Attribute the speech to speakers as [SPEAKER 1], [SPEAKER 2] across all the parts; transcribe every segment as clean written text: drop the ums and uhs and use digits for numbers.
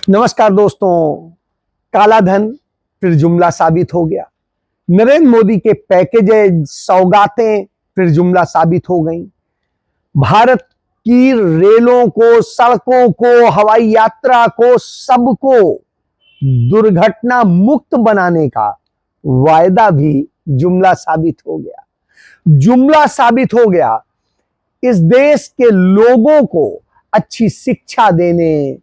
[SPEAKER 1] नमस्कार दोस्तों। काला धन फिर जुमला साबित हो गया। नरेंद्र मोदी के पैकेज सौगातें फिर जुमला साबित हो गई। भारत की रेलों को, सड़कों को, हवाई यात्रा को, सबको दुर्घटना मुक्त बनाने का वायदा भी जुमला साबित हो गया। जुमला साबित हो गया इस देश के लोगों को अच्छी शिक्षा देने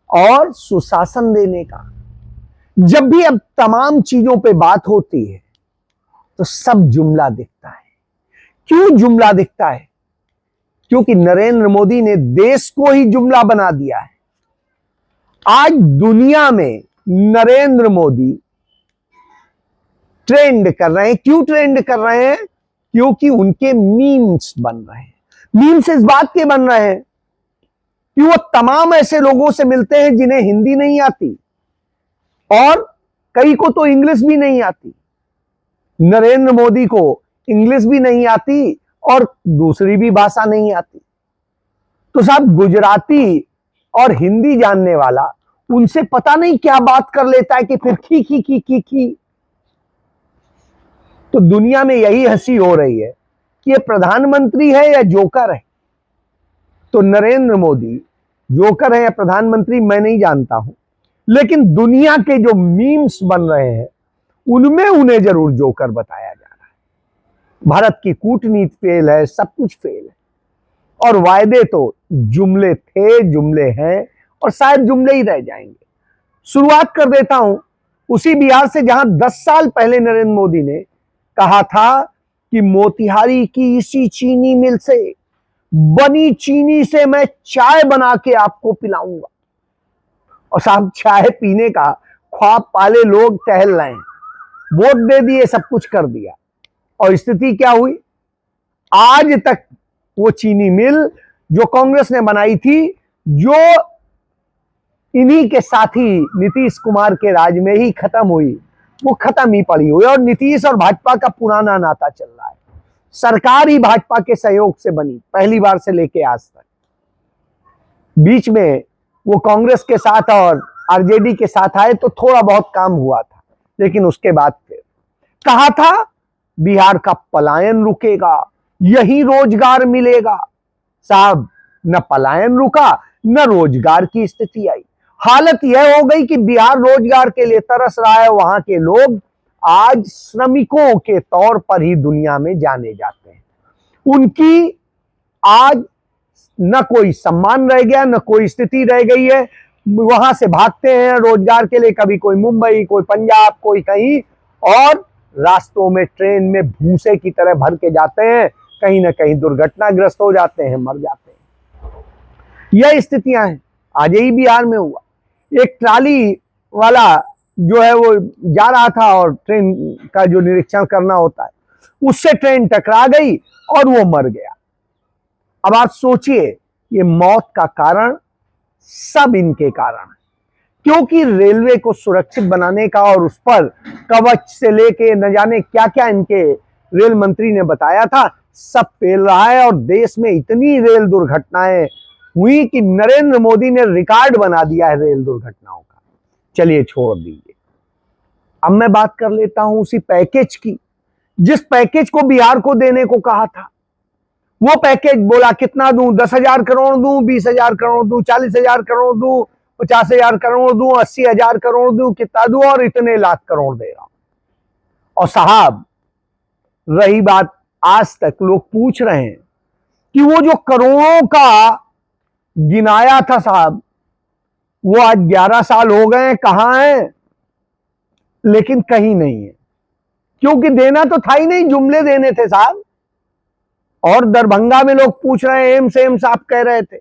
[SPEAKER 1] और सुशासन देने का। जब भी अब तमाम चीजों पे बात होती है तो सब जुमला दिखता है। क्यों जुमला दिखता है? क्योंकि नरेंद्र मोदी ने देश को ही जुमला बना दिया है। आज दुनिया में नरेंद्र मोदी ट्रेंड कर रहे हैं। क्यों ट्रेंड कर रहे हैं? क्योंकि उनके मीम्स बन रहे हैं। मीम्स इस बात के बन रहे हैं कि वो तमाम ऐसे लोगों से मिलते हैं जिन्हें हिंदी नहीं आती और कई को तो इंग्लिश भी नहीं आती। नरेंद्र मोदी को इंग्लिश भी नहीं आती और दूसरी भी भाषा नहीं आती। तो साहब गुजराती और हिंदी जानने वाला उनसे पता नहीं क्या बात कर लेता है कि फिर खी। तो दुनिया में यही हंसी हो रही है कि ये प्रधानमंत्री है या जोकर है। तो नरेंद्र मोदी जोकर है या प्रधानमंत्री मैं नहीं जानता हूं, लेकिन दुनिया के जो मीम्स बन रहे हैं उनमें उन्हें जरूर जोकर बताया जा रहा है। भारत की कूटनीति फेल है, सब कुछ फेल है और वायदे तो जुमले थे, जुमले हैं और शायद जुमले ही रह जाएंगे। शुरुआत कर देता हूं उसी बिहार से जहां 10 साल पहले नरेंद्र मोदी ने कहा था कि मोतिहारी की इसी चीनी मिल से बनी चीनी से मैं चाय बना के आपको पिलाऊंगा। और साहब चाय पीने का ख्वाब पाले लोग टहल रहे हैं। वोट दे दिए, सब कुछ कर दिया और स्थिति क्या हुई? आज तक वो चीनी मिल जो कांग्रेस ने बनाई थी, जो इन्हीं के साथी नीतीश कुमार के राज में ही खत्म हुई, वो खत्म ही पड़ी हुई और नीतीश और भाजपा का पुराना नाता चल रहा है। सरकार ही भाजपा के सहयोग से बनी पहली बार से लेके आज तक। बीच में वो कांग्रेस के साथ और आरजेडी के साथ आए तो थोड़ा बहुत काम हुआ था, लेकिन उसके बाद फिर कहा था बिहार का पलायन रुकेगा, यही रोजगार मिलेगा। साहब न पलायन रुका न रोजगार की स्थिति आई। हालत यह हो गई कि बिहार रोजगार के लिए तरस रहा है। वहां के लोग आज श्रमिकों के तौर पर ही दुनिया में जाने जाते हैं। उनकी आज न कोई सम्मान रह गया, न कोई स्थिति रह गई है। वहां से भागते हैं रोजगार के लिए, कभी कोई मुंबई, कोई पंजाब, कोई कहीं, और रास्तों में ट्रेन में भूसे की तरह भर के जाते हैं। कहीं ना कहीं दुर्घटनाग्रस्त हो जाते हैं, मर जाते हैं। यह स्थितियां हैं। आज ही बिहार में हुआ, एक ट्राली वाला जो है वो जा रहा था और ट्रेन का जो निरीक्षण करना होता है उससे ट्रेन टकरा गई और वो मर गया। अब आप सोचिए, ये मौत का कारण सब इनके कारण है, क्योंकि रेलवे को सुरक्षित बनाने का और उस पर कवच से लेके न जाने क्या क्या इनके रेल मंत्री ने बताया था, सब फेल रहा है। और देश में इतनी रेल दुर्घटनाएं हुई कि नरेंद्र मोदी ने रिकॉर्ड बना दिया है रेल दुर्घटनाओं का। चलिए छोड़ दीजिए, अब मैं बात कर लेता हूं उसी पैकेज की, जिस पैकेज को बिहार को देने को कहा था। वो पैकेज बोला कितना दूं, 10,000 करोड़ दूं, 20,000 करोड़ दूं, 40,000 करोड़ दूं, 50,000 करोड़ दूं, 80,000 करोड़ दूं, कितना दूं, और इतने लाख करोड़ दे रहा हूं। और साहब रही बात, आज तक लोग पूछ रहे हैं कि वो जो करोड़ों का गिनाया था साहब, वो आज 11 साल हो गए, कहां है? लेकिन कहीं नहीं है, क्योंकि देना तो था ही नहीं, जुमले देने थे साहब। और दरभंगा में लोग पूछ रहे हैं एम्स, एम्स आप कह रहे थे।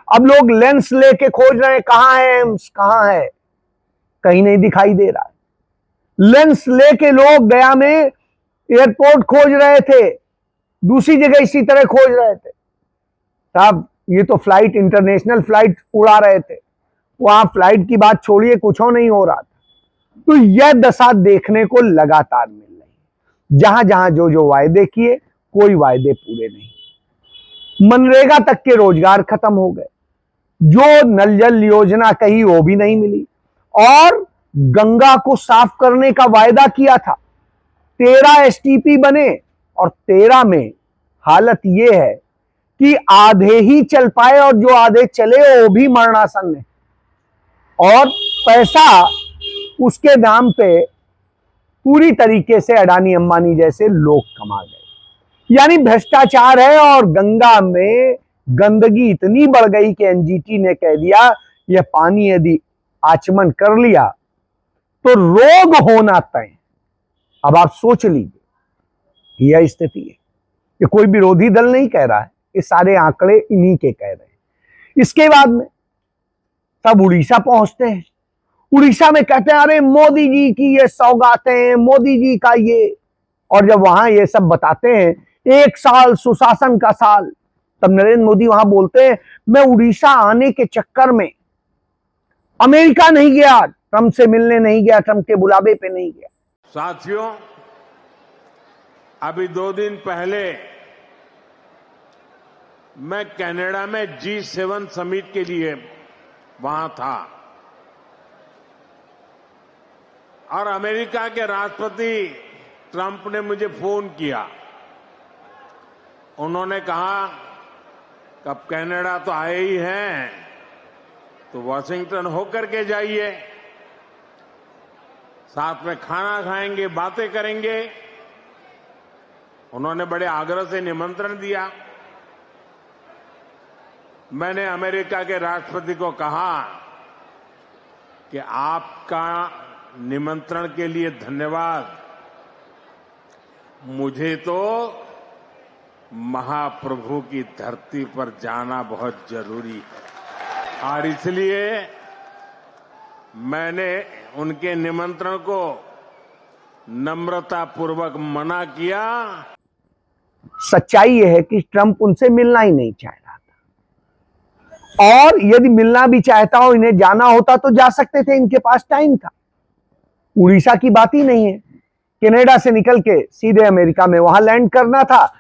[SPEAKER 1] अब लोग लेंस लेके खोज रहे हैं कहां है एम्स, कहां है? कहीं नहीं दिखाई दे रहा है। लेंस लेके लोग गया में एयरपोर्ट खोज रहे थे, दूसरी जगह इसी तरह खोज रहे थे। साहब ये तो फ्लाइट, इंटरनेशनल फ्लाइट उड़ा रहे थे, वहां फ्लाइट की बात छोड़िए, कुछ और नहीं हो रहा था। तो यह दशा देखने को लगातार मिल रही है। जहां जहां जो जो वायदे किए, कोई वायदे पूरे नहीं। मनरेगा तक के रोजगार खत्म हो गए। जो नल जल योजना कही वो भी नहीं मिली, और गंगा को साफ करने का वायदा किया था। 13 एसटीपी बने और 13 में हालत ये है कि आधे ही चल पाए, और जो आधे चले वो भी मरणासन है, और पैसा उसके नाम पे पूरी तरीके से अडानी अंबानी जैसे लोग कमा गए। यानी भ्रष्टाचार है, और गंगा में गंदगी इतनी बढ़ गई कि एनजीटी ने कह दिया यह पानी यदि आचमन कर लिया तो रोग होना तय। अब आप सोच लीजिए, यह स्थिति है। ये कोई विरोधी दल नहीं कह रहा है, ये सारे आंकड़े इन्हीं के कह रहे हैं। इसके बाद में तब उड़ीसा पहुंचते हैं। उड़ीसा में कहते हैं अरे मोदी जी की ये सौगातें, मोदी जी का ये, और जब वहां ये सब बताते हैं 1 साल सुशासन का साल, तब नरेंद्र मोदी वहां बोलते हैं मैं उड़ीसा आने के चक्कर में अमेरिका नहीं गया, ट्रंप से मिलने नहीं गया, ट्रंप के बुलावे पे नहीं गया।
[SPEAKER 2] साथियों, अभी 2 दिन पहले मैं कनाडा में G7 समिट के लिए वहां था, और अमेरिका के राष्ट्रपति ट्रंप ने मुझे फोन किया। उन्होंने कहा कि अब कनाडा तो आए ही हैं तो वॉशिंगटन होकर के जाइए, साथ में खाना खाएंगे, बातें करेंगे। उन्होंने बड़े आग्रह से निमंत्रण दिया। मैंने अमेरिका के राष्ट्रपति को कहा कि आपका निमंत्रण के लिए धन्यवाद, मुझे तो महाप्रभु की धरती पर जाना बहुत जरूरी है, और इसलिए मैंने उनके निमंत्रण को नम्रतापूर्वक मना किया।
[SPEAKER 1] सच्चाई यह है कि ट्रंप उनसे मिलना ही नहीं चाह रहा था, और यदि मिलना भी चाहता हो, इन्हें जाना होता तो जा सकते थे, इनके पास टाइम था। उड़ीसा की बात ही नहीं है, कनाडा से निकल के सीधे अमेरिका में वहां लैंड करना था।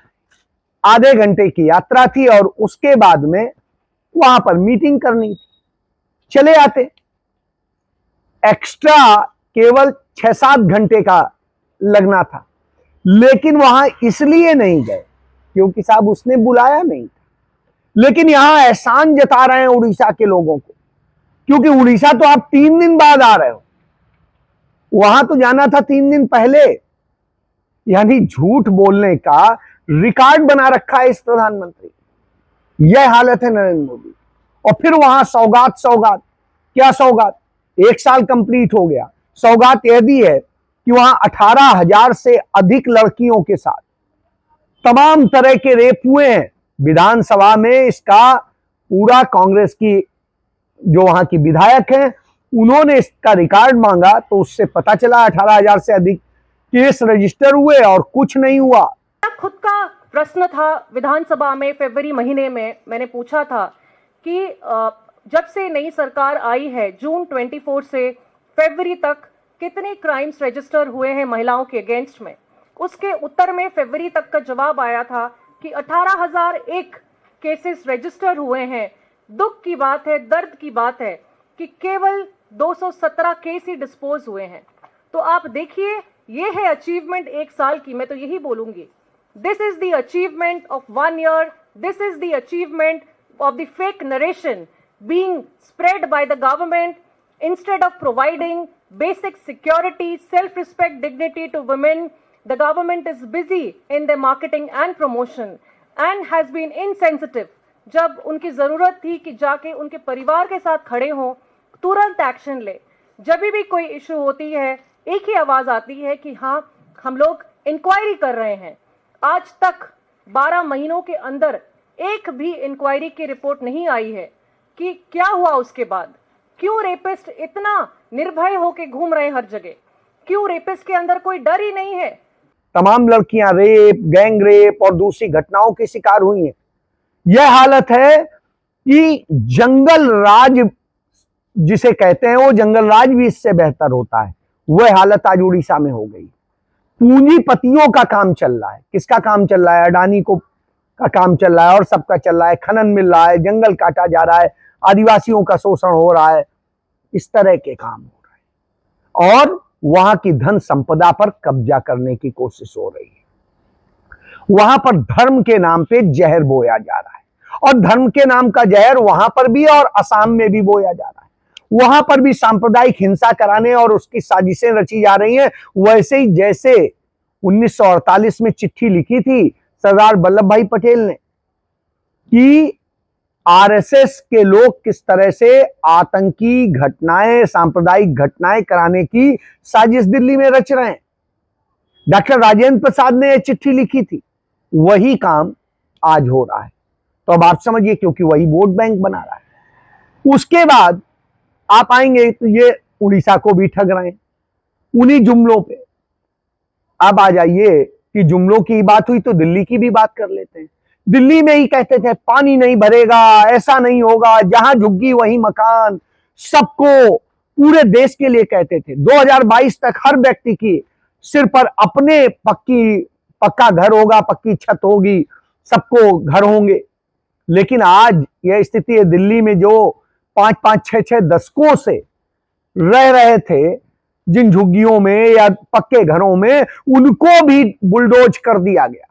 [SPEAKER 1] आधे घंटे की यात्रा थी, और उसके बाद में वहां पर मीटिंग करनी थी, चले आते। एक्स्ट्रा केवल 6-7 घंटे का लगना था, लेकिन वहां इसलिए नहीं गए क्योंकि साहब उसने बुलाया नहीं था। लेकिन यहां एहसान जता रहे हैं उड़ीसा के लोगों को, क्योंकि उड़ीसा तो आप 3 दिन बाद आ रहे हो, वहां तो जाना था 3 दिन पहले। यानी झूठ बोलने का रिकॉर्ड बना रखा है इस प्रधानमंत्री। यह हालत है नरेंद्र मोदी। और फिर वहां सौगात, क्या सौगात, 1 साल कंप्लीट हो गया। सौगात यह दी है कि वहां 18,000 से अधिक लड़कियों के साथ तमाम तरह के रेप हुए हैं। विधानसभा में इसका पूरा कांग्रेस की जो वहां की विधायक हैं, उन्होंने इसका रिकॉर्ड मांगा, तो उससे पता चला 18,000 से अधिक केस रजिस्टर हुए और कुछ नहीं हुआ।
[SPEAKER 3] खुद का प्रश्न था विधानसभा में फरवरी महीने में, मैंने पूछा था कि जब से नई सरकार आई है, जून 24 से फरवरी तक कितने क्राइम्स रजिस्टर हुए हैं महिलाओं के अगेंस्ट में। उसके उत्तर में फरवरी तक का जवाब आया था कि 18,001 केसेस रजिस्टर हुए हैं। दुख की बात है, दर्द की बात है कि केवल 217 केस ही डिस्पोज हुए हैं। तो आप देखिए, ये है अचीवमेंट 1 साल की। मैं तो यही बोलूंगी, this is the achievement of 1 year, this is the achievement of the fake narration being spread by the government instead of providing basic security, self-respect, dignity to women. The government is busy in their marketing and promotion and has been insensitive. जब उनकी जरूरत थी कि जाके उनके परिवार के साथ खड़े हों, तुरंत एक्शन ले। जब भी कोई इशू होती है, एक ही आवाज आती है कि हाँ, हम लोग इंक्वायरी कर रहे हैं। आज तक 12 महीनों के अंदर एक भी इंक्वायरी की रिपोर्ट नहीं आई है कि क्या हुआ उसके बाद। क्यों रेपिस्ट इतना निर्भय होके घूम रहे हर जगह? क्यों रेपिस्ट के अंदर कोई डर ही नहीं है?
[SPEAKER 1] तमाम लड़कियां रेप, गैंग रेप और दूसरी घटनाओं की शिकार हुई हैं। यह हालत है कि जंगल राज जिसे कहते हैं, वो जंगल राज भी इससे बेहतर होता है। वह हालत आज उड़ीसा में हो गई। पूंजीपतियों का काम चल रहा है। किसका काम चल रहा है? अडानी को का काम चल रहा है, और सबका चल रहा है। खनन मिल रहा है, जंगल काटा जा रहा है, आदिवासियों का शोषण हो रहा है, इस तरह के काम हो रहे हैं और वहां की धन संपदा पर कब्जा करने की कोशिश हो रही है। वहां पर धर्म के नाम पे जहर बोया जा रहा है और धर्म के नाम का जहर वहां पर भी और असम में भी बोया जा रहा है। वहां पर भी सांप्रदायिक हिंसा कराने और उसकी साजिशें रची जा रही हैं, वैसे ही जैसे 1948 में चिट्ठी लिखी थी सरदार वल्लभ भाई पटेल ने कि आरएसएस के लोग किस तरह से आतंकी घटनाएं, सांप्रदायिक घटनाएं कराने की साजिश दिल्ली में रच रहे हैं। डॉक्टर राजेंद्र प्रसाद ने यह चिट्ठी लिखी थी, वही काम आज हो रहा है। तो अब आप समझिए, क्योंकि वही वोट बैंक बना रहा है। उसके बाद आप आएंगे तो ये उड़ीसा को भी ठग रहे हैं उन्हीं जुमलों पे। अब आ जाइए कि जुमलों की बात हुई तो दिल्ली की भी बात कर लेते हैं। दिल्ली में ही कहते थे पानी नहीं भरेगा, ऐसा नहीं होगा, जहां झुग्गी वहीं मकान, सबको पूरे देश के लिए कहते थे 2022 तक हर व्यक्ति की सिर पर अपने पक्का घर होगा, पक्की छत होगी, सबको घर होंगे। लेकिन आज यह स्थिति है, दिल्ली में जो 5-5, 6-6 दशकों से रह रहे थे जिन झुग्गियों में या पक्के घरों में, उनको भी बुलडोज कर दिया गया।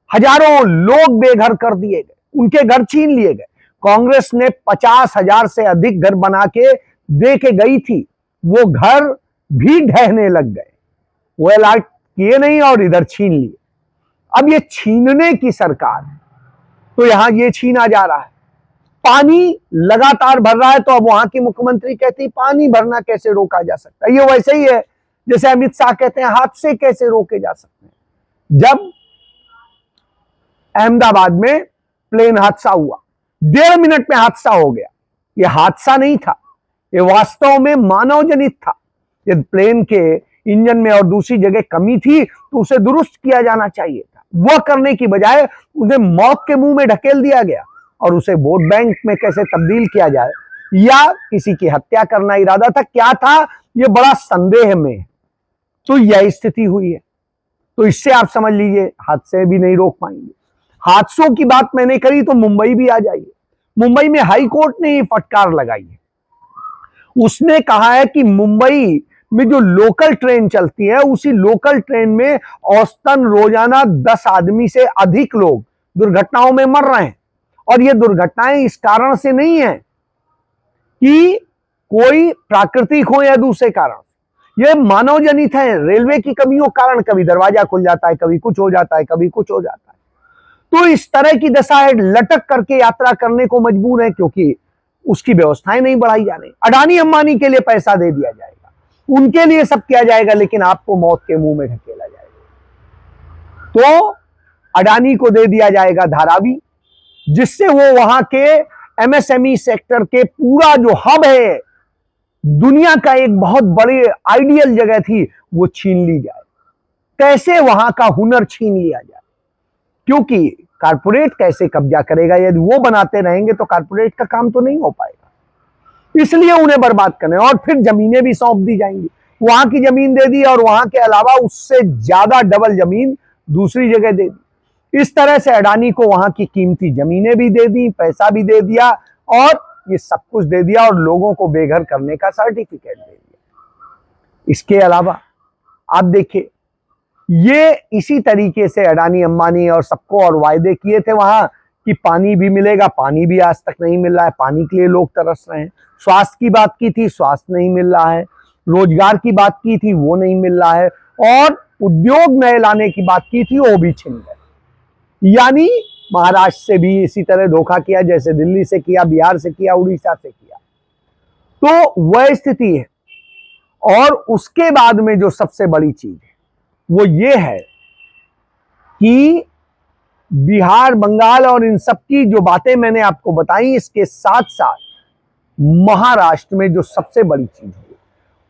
[SPEAKER 1] हजारों लोग बेघर कर दिए गए, उनके घर छीन लिए गए। कांग्रेस ने 50,000 से अधिक घर बना के दे के गई थी, वो घर भी ढहने लग गए। वो अलर्ट किए नहीं और इधर छीन लिए। अब ये छीनने की सरकार, तो यहां ये छीना जा रहा है। पानी लगातार भर रहा है, तो अब वहां की मुख्यमंत्री कहती पानी भरना कैसे रोका जा सकता है। ये वैसे ही है जैसे अमित शाह कहते हैं हादसे कैसे रोके जा सकते हैं। जब अहमदाबाद में प्लेन हादसा हुआ, 1.5 मिनट में हादसा हो गया। यह हादसा नहीं था, ये वास्तव में मानव जनित था। यदि प्लेन के इंजन में और दूसरी जगह कमी थी तो उसे दुरुस्त किया जाना चाहिए था। वह करने की बजाय उसे मौत के मुंह में ढकेल दिया गया और उसे वोट बैंक में कैसे तब्दील किया जाए या किसी की हत्या करना इरादा था, क्या था, यह बड़ा संदेह में है। तो यह स्थिति हुई है। तो इससे आप समझ लीजिए हादसे भी नहीं रोक पाएंगे। हादसों की बात मैंने करी तो मुंबई भी आ जाइए। मुंबई में हाई कोर्ट ने ये फटकार लगाई है। उसने कहा है कि मुंबई में जो लोकल ट्रेन चलती है, उसी लोकल ट्रेन में औसतन रोजाना 10 आदमी से अधिक लोग दुर्घटनाओं में मर रहे हैं। और ये दुर्घटनाएं इस कारण से नहीं है कि कोई प्राकृतिक हो या दूसरे कारण, ये मानव जनित है। रेलवे की कमियों के कारण कभी दरवाजा खुल जाता है, कभी कुछ हो जाता है, कभी कुछ हो जाता है। तो इस तरह की दशा है, लटक करके यात्रा करने को मजबूर है क्योंकि उसकी व्यवस्थाएं नहीं बढ़ाई जा रही। अडानी अंबानी के लिए पैसा दे दिया जाएगा, उनके लिए सब किया जाएगा, लेकिन आपको मौत के मुंह में ढकेला जाएगा। तो अडानी को दे दिया जाएगा धारावी, जिससे वो वहां के एमएसएमई सेक्टर के पूरा जो हब है, दुनिया का एक बहुत बड़ी आइडियल जगह थी, वो छीन ली जाए। कैसे वहां का हुनर छीन लिया जाए, क्योंकि कारपोरेट कैसे कब्जा करेगा। यदि वो बनाते रहेंगे तो कारपोरेट का काम तो नहीं हो पाएगा। इसलिए उन्हें बर्बाद करने, और फिर जमीनें भी सौंप दी जाएंगी। वहां की जमीन दे दी और वहां के अलावा उससे ज्यादा डबल जमीन दूसरी जगह दे दी। इस तरह से अडानी को वहां की कीमती जमीनें भी दे दी, पैसा भी दे दिया और ये सब कुछ दे दिया और लोगों को बेघर करने का सर्टिफिकेट दे दिया। इसके अलावा आप देखिए, ये इसी तरीके से अडानी अंबानी और सबको और वायदे किए थे वहां कि पानी भी मिलेगा, पानी भी आज तक नहीं मिल रहा है। पानी के लिए लोग तरस रहे हैं। स्वास्थ्य की बात की थी, स्वास्थ्य नहीं मिल रहा है। रोजगार की बात की थी, वो नहीं मिल रहा है। और उद्योग नए लाने की बात की थी, वो भी छिन गए। यानी महाराष्ट्र से भी इसी तरह धोखा किया, जैसे दिल्ली से किया, बिहार से किया, उड़ीसा से किया। तो वह स्थिति है। और उसके बाद में जो सबसे बड़ी चीज है वो ये है कि बिहार, बंगाल और इन सब की जो बातें मैंने आपको बताई, इसके साथ साथ महाराष्ट्र में जो सबसे बड़ी चीज है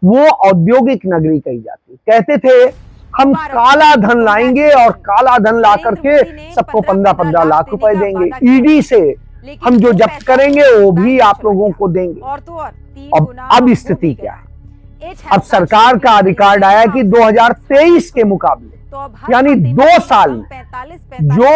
[SPEAKER 1] वो औद्योगिक नगरी कही जाती है। कहते थे हम काला धन लाएंगे और काला धन ला करके सबको 15-15 लाख रुपए देंगे। ईडी से हम जो जब्त करेंगे वो भी आप लोगों को देंगे। अब स्थिति क्या है? अब सरकार का रिकॉर्ड आया कि 2023 के मुकाबले यानी 2 साल में जो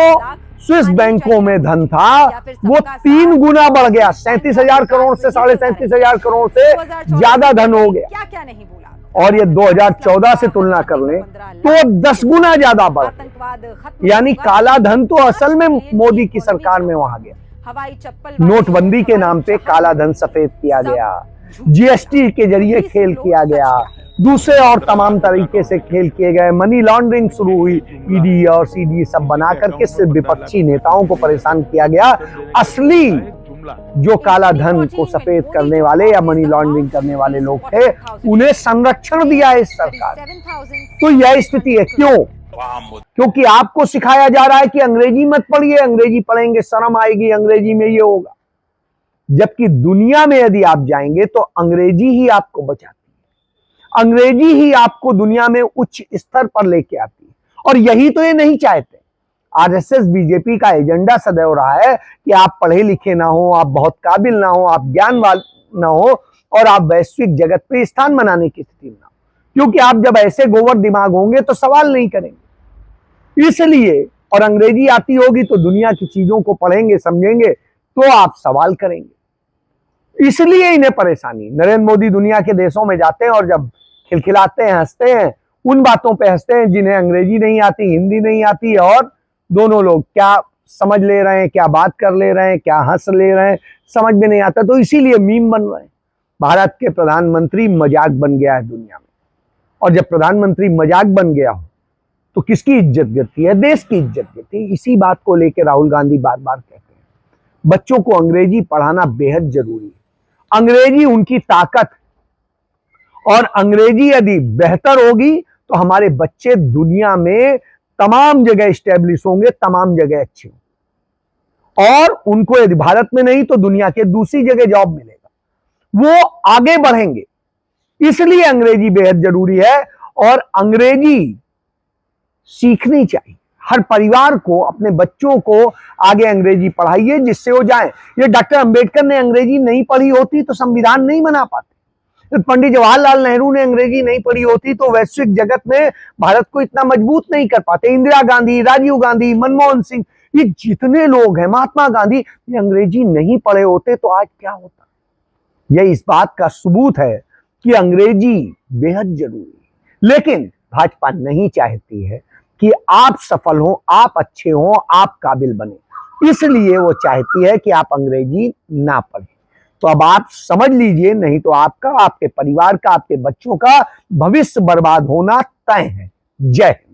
[SPEAKER 1] स्विस बैंकों में धन था वो 3 गुना बढ़ गया, 37,000 करोड़ से 37,500 करोड़ से ज्यादा धन हो गया।
[SPEAKER 4] क्या क्या नहीं बोला।
[SPEAKER 1] और ये 2014 से तुलना कर लें तो 10 गुना ज्यादा बढ़ गया।
[SPEAKER 4] आतंकवाद खत्म
[SPEAKER 1] यानी
[SPEAKER 4] होगा।
[SPEAKER 1] काला धन तो असल में मोदी की सरकार में वहां गया।
[SPEAKER 4] हवाई चप्पल
[SPEAKER 1] नोटबंदी के नाम पे काला धन सफेद किया गया, जीएसटी के जरिए खेल किया गया, दूसरे और तमाम तरीके से खेल किए गए, मनी लॉन्ड्रिंग शुरू हुई, ईडी और सीडी सब बना करके सिर्फ विपक्षी नेताओं को परेशान किया गया। असली जो काला धन को सफेद करने वाले या मनी लॉन्ड्रिंग करने वाले लोग थे उन्हें संरक्षण दिया है इस सरकार। तो यह स्थिति है। क्यों? क्योंकि आपको सिखाया जा रहा है कि अंग्रेजी मत पढ़िए, अंग्रेजी पढ़ेंगे शर्म आएगी, अंग्रेजी में ये होगा। जबकि दुनिया में यदि आप जाएंगे तो अंग्रेजी ही आपको बचाती है, अंग्रेजी ही आपको दुनिया में उच्च स्तर पर लेके आती है। और यही तो ये नहीं चाहते। आरएसएस बीजेपी का एजेंडा सदैव रहा है कि आप पढ़े लिखे ना हो, आप बहुत काबिल ना हो, आप ज्ञानवान ना हो और आप वैश्विक जगत पे स्थान बनाने की स्थिति में ना हो। क्योंकि आप जब ऐसे गोबर दिमाग होंगे तो सवाल नहीं करेंगे। इसलिए और अंग्रेजी आती होगी तो दुनिया की चीजों को पढ़ेंगे समझेंगे तो आप सवाल करेंगे। इसलिए इन्हें परेशानी। नरेंद्र मोदी दुनिया के देशों में जाते हैं और जब खिलखिलाते हैं, हंसते हैं, उन बातों पे हंसते हैं जिन्हें अंग्रेजी नहीं आती, हिंदी नहीं आती, और दोनों लोग क्या समझ ले रहे हैं, क्या बात कर ले रहे हैं, क्या हंस ले रहे हैं, समझ में नहीं आता। तो इसीलिए मीम बन रहे हैं। भारत के प्रधानमंत्री मजाक बन गया है दुनिया में। और जब प्रधानमंत्री मजाक बन गया हो तो किसकी इज्जत गिरती है? देश की इज्जत गिरती है। इसी बात को लेकर राहुल गांधी बार बार कहते हैं बच्चों को अंग्रेजी पढ़ाना बेहद जरूरी है। अंग्रेजी उनकी ताकत, और अंग्रेजी यदि बेहतर होगी तो हमारे बच्चे दुनिया में तमाम जगह स्टैब्लिश होंगे, तमाम जगह अच्छे होंगे, और उनको यदि भारत में नहीं तो दुनिया के दूसरी जगह जॉब मिलेगा, वो आगे बढ़ेंगे। इसलिए अंग्रेजी बेहद जरूरी है और अंग्रेजी सीखनी चाहिए। हर परिवार को अपने बच्चों को आगे अंग्रेजी पढ़ाइए जिससे वो जाए। ये डॉक्टर अंबेडकर ने अंग्रेजी नहीं पढ़ी होती तो संविधान नहीं बना पाते। पंडित जवाहरलाल नेहरू ने अंग्रेजी नहीं पढ़ी होती तो वैश्विक जगत में भारत को इतना मजबूत नहीं कर पाते। इंदिरा गांधी, राजीव गांधी, मनमोहन सिंह, ये जितने लोग हैं, महात्मा गांधी, ये अंग्रेजी नहीं पढ़े होते तो आज क्या होता। यह इस बात का सबूत है कि अंग्रेजी बेहद जरूरी है। लेकिन भाजपा नहीं चाहती है कि आप सफल हो, आप अच्छे हो, आप काबिल बने। इसलिए वो चाहती है कि आप अंग्रेजी ना पढ़ें। तो अब आप समझ लीजिए, नहीं तो आपका, आपके परिवार का, आपके बच्चों का भविष्य बर्बाद होना तय है। जय हिंद।